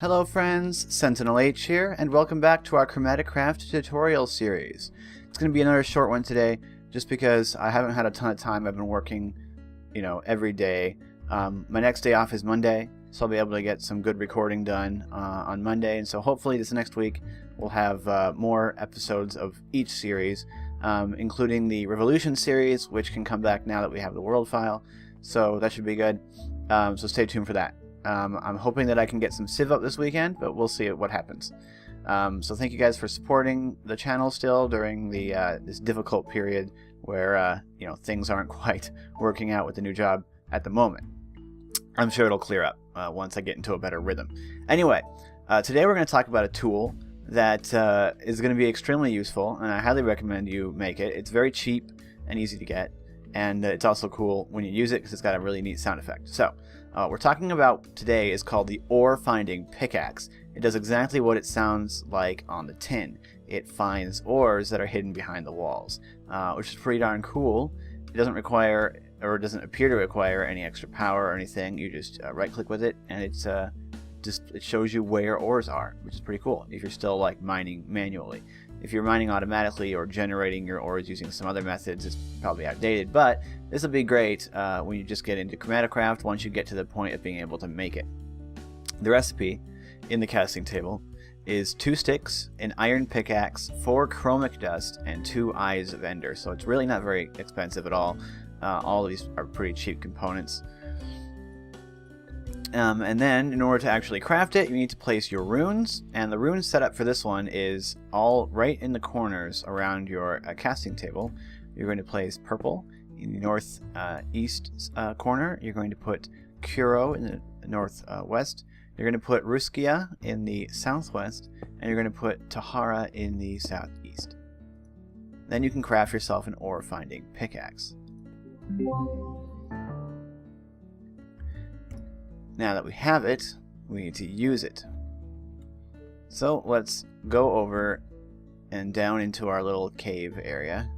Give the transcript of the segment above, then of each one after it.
Hello friends, SentinalH here, and welcome back to our ChromatiCraft tutorial series. It's going to be another short one today, just because I haven't had a ton of time. I've been working, every day. My next day off is Monday, so I'll be able to get some good recording done on Monday, and so hopefully this next week we'll have more episodes of each series, including the Revolution series, which can come back now that we have the world file, so that should be good. So stay tuned for that. I'm hoping that I can get some Civ up this weekend, but we'll see what happens. So thank you guys for supporting the channel still during the this difficult period where things aren't quite working out with the new job at the moment. I'm sure it'll clear up once I get into a better rhythm. Anyway, today we're going to talk about a tool that is going to be extremely useful, and I highly recommend you make it. It's very cheap and easy to get, and it's also cool when you use it because it's got a really neat sound effect. So what we're talking about today is called the Ore Finding Pickaxe. It does exactly what it sounds like on the tin. It finds ores that are hidden behind the walls, which is pretty darn cool. It doesn't require, or doesn't appear to require, any extra power or anything. You just right click with it, and it shows you where ores are, which is pretty cool if you're still like mining manually. If you're mining automatically or generating your ores using some other methods, it's probably outdated, but this will be great when you just get into ChromatiCraft once you get to the point of being able to make it. The recipe in the casting table is 2 sticks, an iron pickaxe, 4 chromic dust, and 2 eyes of ender, so it's really not very expensive at all. All of these are pretty cheap components. And then, in order to actually craft it, you need to place your runes, and the rune setup for this one is all right in the corners around your casting table. You're going to place purple in the northeast corner. You're going to put Kuro in the northwest. You're going to put Ruskia in the southwest, and you're going to put Tahara in the southeast. Then you can craft yourself an ore finding pickaxe. Now that we have it, we need to use it. So let's go over and down into our little cave area,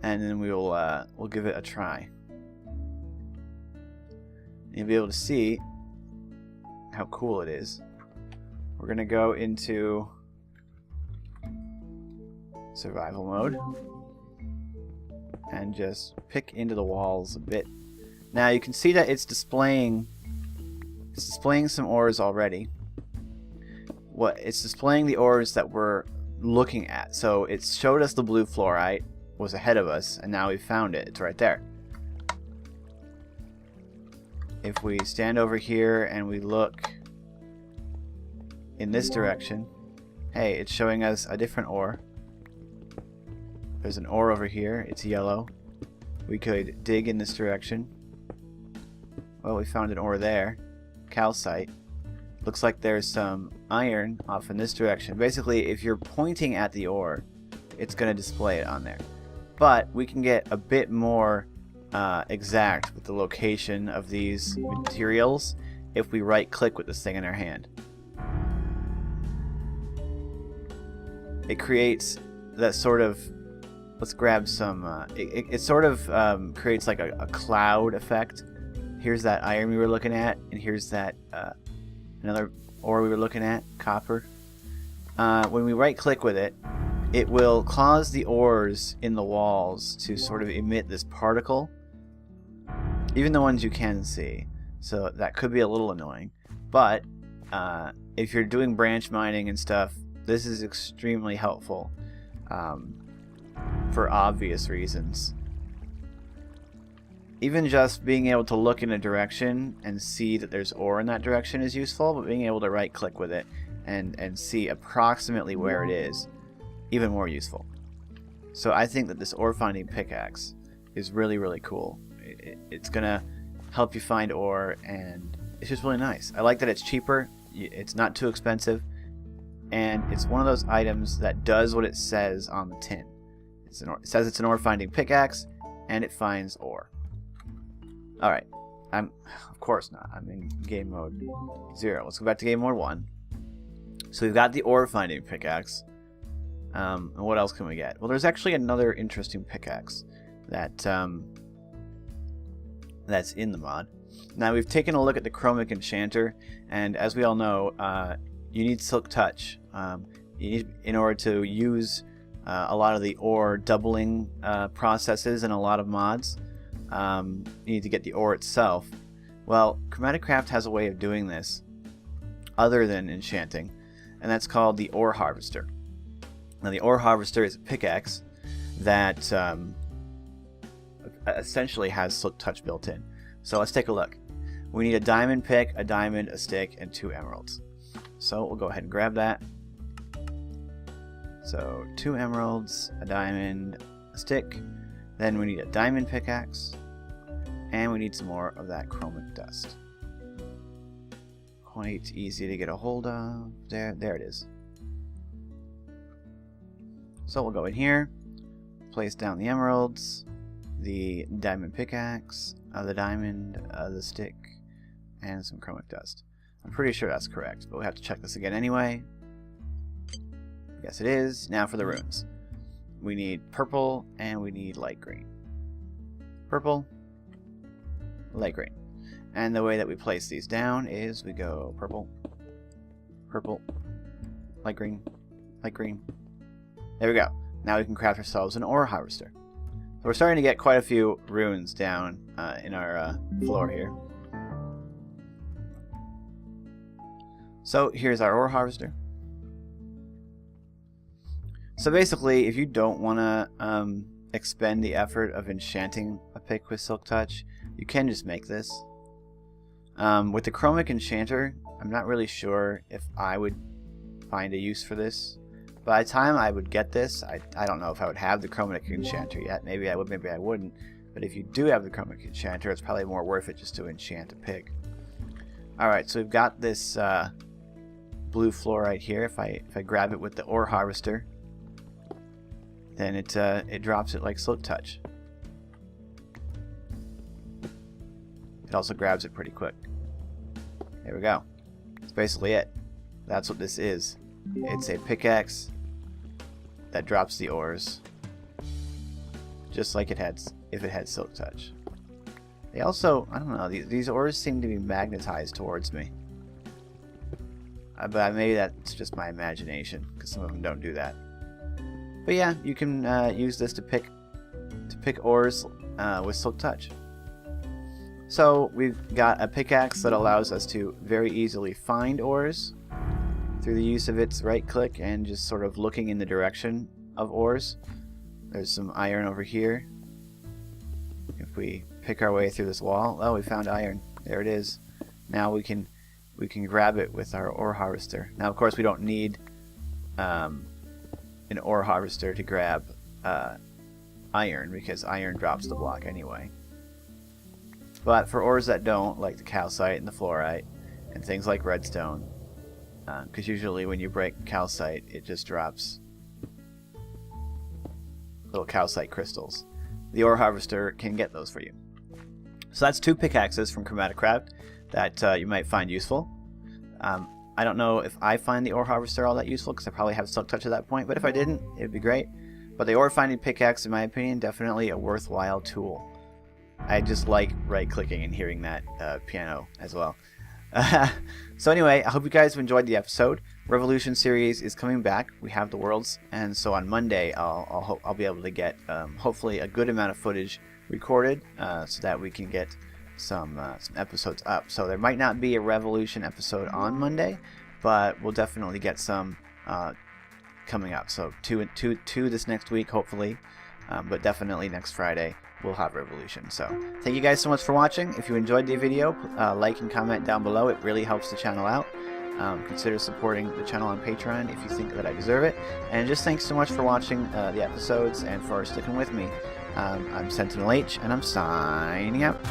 and then we'll give it a try. You'll be able to see how cool it is. We're gonna go into survival mode and just pick into the walls a bit. Now you can see that it's displaying some ores already. It's displaying the ores that we're looking at. So it showed us the blue fluorite was ahead of us, and now we found it. It's right there. If we stand over here and we look in this direction, hey, it's showing us a different ore. There's an ore over here. It's yellow. We could dig in this direction. Well, we found an ore there. Calcite. Looks like there's some iron off in this direction. Basically, if you're pointing at the ore, it's going to display it on there. But we can get a bit more exact with the location of these materials if we right-click with this thing in our hand. It creates that sort of... Let's grab some... it sort of creates like a cloud effect. Here's that iron we were looking at, and here's that another ore we were looking at, copper. When we right click with it, it will cause the ores in the walls to sort of emit this particle, even the ones you can see. So that could be a little annoying, but if you're doing branch mining and stuff, this is extremely helpful for obvious reasons. Even just being able to look in a direction and see that there's ore in that direction is useful, but being able to right click with it and see approximately where it is, even more useful. So I think that this ore finding pickaxe is really, really cool. It's gonna help you find ore, and it's just really nice. I like that it's cheaper, it's not too expensive, and it's one of those items that does what it says on the tin. It says it's an ore finding pickaxe, and it finds ore. Alright, of course not. I'm in game mode 0. Let's go back to game mode 1. So we've got the ore finding pickaxe. And what else can we get? Well, there's actually another interesting pickaxe that that's in the mod. Now we've taken a look at the Chromic Enchanter, and as we all know, you need Silk Touch. You need, in order to use a lot of the ore doubling processes in a lot of mods, you need to get the ore itself. Well, ChromatiCraft has a way of doing this other than enchanting, and that's called the Ore Harvester. Now the Ore Harvester is a pickaxe that essentially has Silk Touch built in. So let's take a look. We need a diamond pick, a diamond, a stick, and 2 emeralds. So we'll go ahead and grab that. So 2 emeralds, a diamond, a stick. Then we need a diamond pickaxe, and we need some more of that chromic dust. Quite easy to get a hold of. There it is. So we'll go in here, place down the emeralds, the diamond pickaxe, the diamond, the stick, and some chromic dust. I'm pretty sure that's correct, but we'll have to check this again anyway. Yes, it is. Now for the runes. We need purple and we need light green. Purple, light green. And the way that we place these down is we go purple, purple, light green, light green. There we go. Now we can craft ourselves an ore harvester. So we're starting to get quite a few runes down in our floor here. So here's our ore harvester. So basically, if you don't want to expend the effort of enchanting a pick with Silk Touch, you can just make this. With the Chromic Enchanter, I'm not really sure if I would find a use for this. By the time I would get this, I don't know if I would have the Chromic Enchanter yet. Maybe I would, maybe I wouldn't. But if you do have the Chromic Enchanter, it's probably more worth it just to enchant a pick. Alright, so we've got this blue fluorite here. If I grab it with the ore harvester, then it drops it like Silk Touch. It also grabs it pretty quick. There we go. That's basically it. That's what this is. It's a pickaxe that drops the ores, just like it had if it had Silk Touch. They also, I don't know, these ores seem to be magnetized towards me. But maybe that's just my imagination, because some of them don't do that. But yeah, you can use this to pick ores with Silk Touch. So we've got a pickaxe that allows us to very easily find ores through the use of its right click and just sort of looking in the direction of ores. There's some iron over here. If we pick our way through this wall, oh, we found iron. There it is. Now we can grab it with our ore harvester. Now of course we don't need an ore harvester to grab iron, because iron drops the block anyway. But for ores that don't, like the calcite and the fluorite and things like redstone, because usually when you break calcite it just drops little calcite crystals, the ore harvester can get those for you. So that's 2 pickaxes from ChromatiCraft that you might find useful. I don't know if I find the ore harvester all that useful, because I probably have Silk Touch at that point, but if I didn't, it would be great. But the ore finding pickaxe, in my opinion, definitely a worthwhile tool. I just like right-clicking and hearing that piano as well. So anyway, I hope you guys have enjoyed the episode. Revolution series is coming back. We have the worlds, and so on Monday I'll be able to get hopefully a good amount of footage recorded, so that we can get some episodes up. So there might not be a Revolution episode on Monday, but we'll definitely get some coming up. So two this next week, hopefully, but definitely next Friday we'll have Revolution. So thank you guys so much for watching. If you enjoyed the video, like and comment down below. It really helps the channel out. Consider supporting the channel on Patreon if you think that I deserve it. And just thanks so much for watching the episodes and for sticking with me. I'm SentinalH, and I'm signing out.